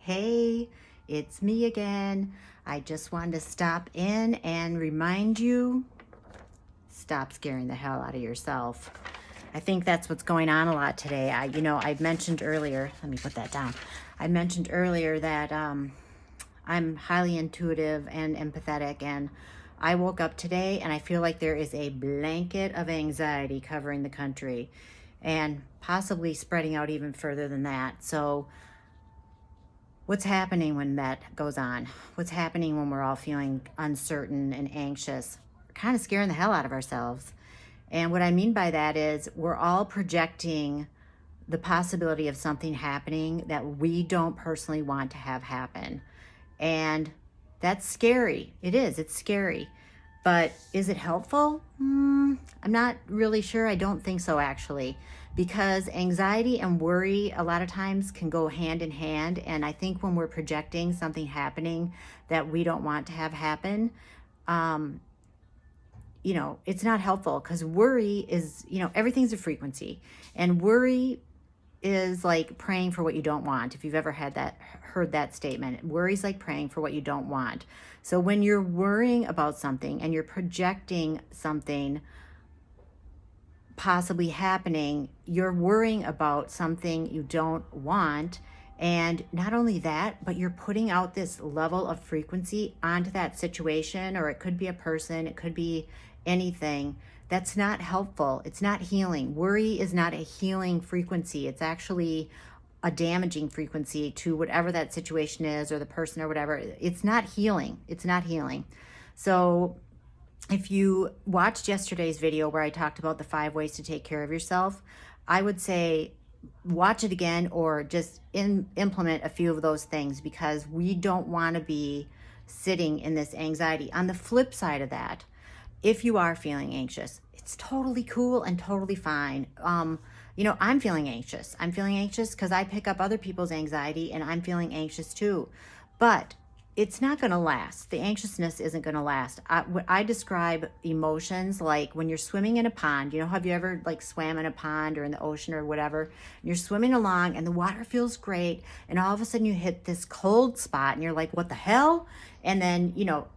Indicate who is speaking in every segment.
Speaker 1: Hey, it's me again. I just wanted to stop in and remind you, stop scaring the hell out of yourself. I think that's what's going on a lot today. I mentioned earlier, let me put that down. I mentioned earlier that I'm highly intuitive and empathetic, and I woke up today and I feel like there is a blanket of anxiety covering the country and possibly spreading out even further than that. So what's happening when that goes on? What's happening when we're all feeling uncertain and anxious? We're kind of scaring the hell out of ourselves. And what I mean by that is we're all projecting the possibility of something happening that we don't personally want to have happen. And that's scary. It is. It's scary. But is it helpful? I'm not really sure. I don't think so, actually, because anxiety and worry a lot of times can go hand in hand. And I think when we're projecting something happening that we don't want to have happen, it's not helpful, because worry is, everything's a frequency, and worry is like praying for what you don't want. If you've ever heard that statement, worry's like praying for what you don't want. So when you're worrying about something and you're projecting something possibly happening, you're worrying about something you don't want. And not only that, but you're putting out this level of frequency onto that situation, or it could be a person, it could be anything. That's not helpful. It's not healing. Worry is not a healing frequency. It's actually a damaging frequency to whatever that situation is, or the person, or whatever. It's not healing. It's not healing. So if you watched yesterday's video where I talked about the 5 ways to take care of yourself, I would say watch it again, or just implement a few of those things, because we don't want to be sitting in this anxiety. On the flip side of that, if you are feeling anxious, it's totally cool and totally fine. I'm feeling anxious. I'm feeling anxious because I pick up other people's anxiety, and I'm feeling anxious too. But it's not going to last. The anxiousness isn't going to last. I describe emotions like when you're swimming in a pond. Have you ever swam in a pond or in the ocean or whatever? And you're swimming along and the water feels great, and all of a sudden you hit this cold spot and you're like, what the hell? And then,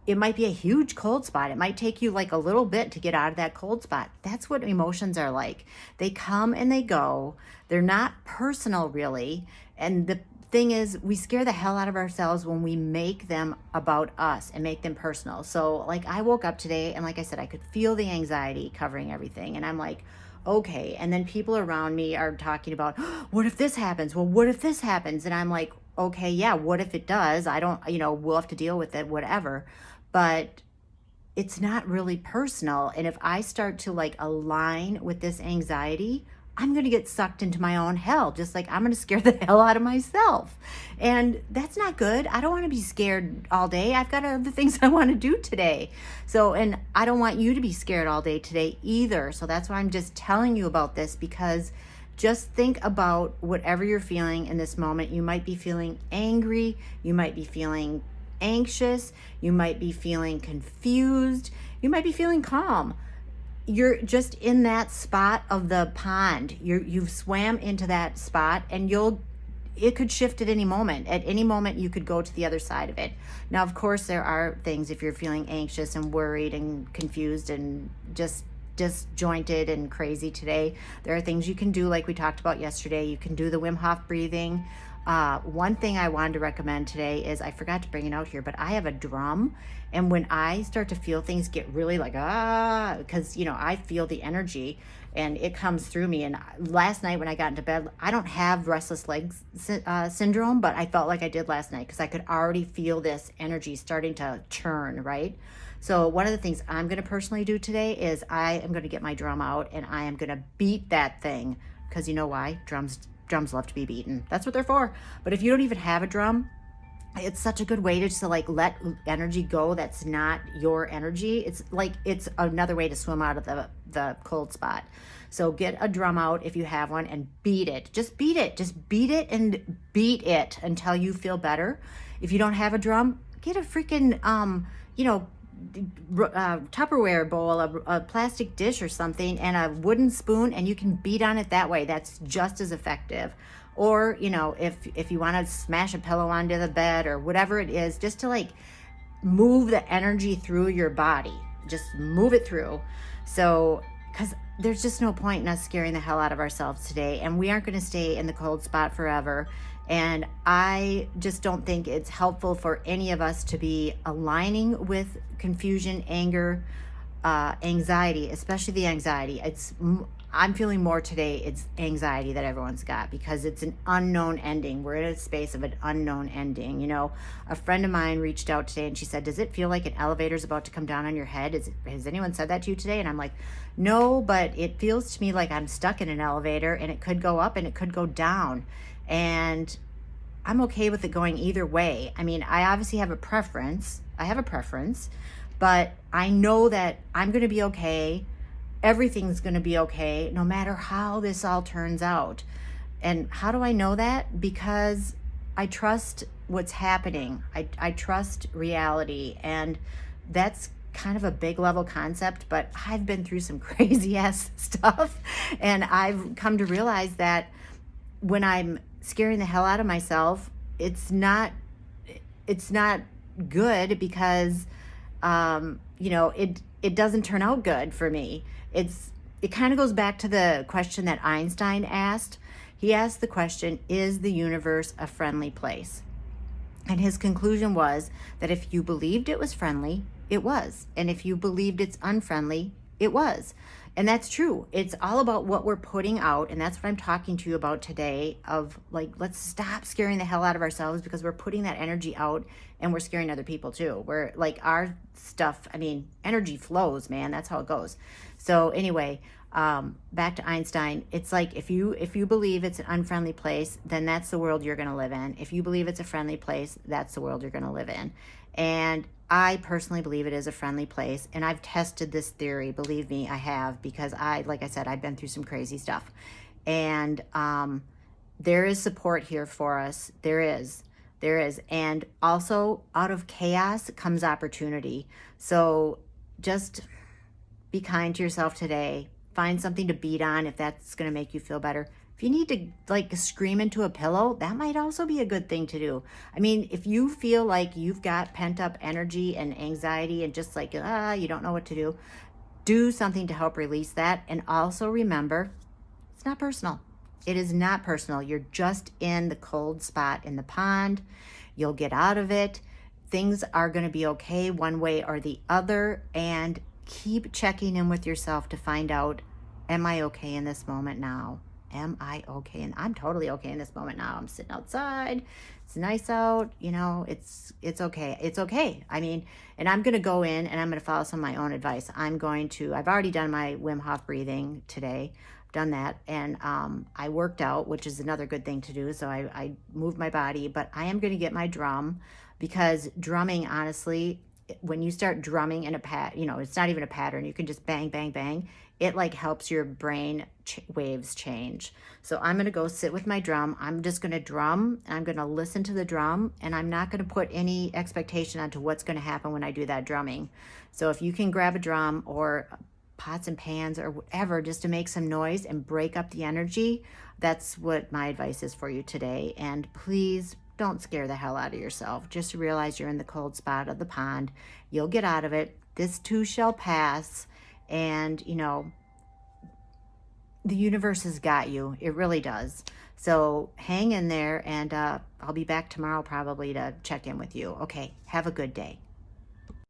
Speaker 1: it might be a huge cold spot. It might take you a little bit to get out of that cold spot. That's what emotions are like. They come and they go. They're not personal, really. And the thing is, we scare the hell out of ourselves when we make them about us and make them personal. So I woke up today, and like I said, I could feel the anxiety covering everything. And I'm like, okay. And then people around me are talking about, what if this happens? Well, what if this happens? And I'm like, okay, yeah, what if it does? I don't, we'll have to deal with it, whatever. But it's not really personal. And if I start to align with this anxiety, I'm going to get sucked into my own hell, just like I'm going to scare the hell out of myself. And that's not good. I don't want to be scared all day. I've got other things I want to do today. So, and I don't want you to be scared all day today either. So that's why I'm just telling you about this, because just think about whatever you're feeling in this moment. You might be feeling angry. You might be feeling anxious. You might be feeling confused. You might be feeling calm. You're just in that spot of the pond. You've swam into that spot, and it could shift at any moment. At any moment, you could go to the other side of it. Now, of course, there are things, if you're feeling anxious and worried and confused and just disjointed and crazy today, there are things you can do, like we talked about yesterday. You can do the Wim Hof breathing. One thing I wanted to recommend today is, I forgot to bring it out here, but I have a drum. And when I start to feel things get really because, I feel the energy and it comes through me. And last night when I got into bed, I don't have restless legs syndrome, but I felt like I did last night, because I could already feel this energy starting to churn, right? So one of the things I'm going to personally do today is I am going to get my drum out, and I am going to beat that thing, because you know why? Drums love to be beaten. That's what they're for. But if you don't even have a drum, it's such a good way to just let energy go that's not your energy. It's another way to swim out of the cold spot. So get a drum out if you have one, and beat it. Just beat it. Just beat it and beat it until you feel better. If you don't have a drum, get a freaking Tupperware bowl, a plastic dish or something, and a wooden spoon, and you can beat on it that way. That's just as effective. Or, if you want to smash a pillow onto the bed or whatever it is, just to like move the energy through your body, just move it through. So, because there's just no point in us scaring the hell out of ourselves today, and we aren't going to stay in the cold spot forever. And I just don't think it's helpful for any of us to be aligning with confusion, anger, anxiety, especially the anxiety. I'm feeling more today, it's anxiety that everyone's got, because it's an unknown ending. We're in a space of an unknown ending. A friend of mine reached out today and she said, does it feel like an elevator's about to come down on your head? Has anyone said that to you today? And I'm like, no, but it feels to me like I'm stuck in an elevator, and it could go up and it could go down. And I'm okay with it going either way. I mean, I obviously have a preference. But I know that I'm going to be okay. Everything's going to be okay, no matter how this all turns out. And how do I know that? Because I trust what's happening. I trust reality. And that's kind of a big level concept, but I've been through some crazy ass stuff. And I've come to realize that when I'm scaring the hell out of myself, it's not good, because it doesn't turn out good for me. It kind of goes back to the question that Einstein asked. He asked the question, is the universe a friendly place? And his conclusion was that if you believed it was friendly, it was. And if you believed it's unfriendly, it was. And that's true. It's all about what we're putting out. And that's what I'm talking to you about today, of like, let's stop scaring the hell out of ourselves, because we're putting that energy out and we're scaring other people too. We're like, our stuff, energy flows, man. That's how it goes. So anyway, back to Einstein. It's like, if you believe it's an unfriendly place, then that's the world you're going to live in. If you believe it's a friendly place, that's the world you're going to live in. And I personally believe it is a friendly place, and I've tested this theory. Believe me, I have, because like I said, I've been through some crazy stuff. And there is support here for us. There is. And also, out of chaos comes opportunity. So just be kind to yourself today. Find something to beat on if that's going to make you feel better. If you need to like scream into a pillow, that might also be a good thing to do. If you feel like you've got pent up energy and anxiety and just like, you don't know what to do something to help release that. And also remember, it's not personal. It is not personal. You're just in the cold spot in the pond. You'll get out of it. Things are going to be okay one way or the other. And keep checking in with yourself to find out, am I okay in this moment now? Am I okay? And I'm totally okay in this moment now. I'm sitting outside. It's nice out. It's okay. It's okay. And I'm going to go in and I'm going to follow some of my own advice. I've already done my Wim Hof breathing today. I've done that. And I worked out, which is another good thing to do. So I moved my body, but I am going to get my drum, because drumming, honestly, when you start drumming in it's not even a pattern. You can just bang, bang, bang. It like helps your brain waves change. So I'm going to go sit with my drum. I'm just going to drum. I'm going to listen to the drum, and I'm not going to put any expectation onto what's going to happen when I do that drumming. So if you can grab a drum or pots and pans or whatever, just to make some noise and break up the energy, that's what my advice is for you today. And please don't scare the hell out of yourself. Just realize you're in the cold spot of the pond. You'll get out of it. This too shall pass. And, the universe has got you. It really does. So hang in there, and I'll be back tomorrow probably to check in with you. Okay, have a good day.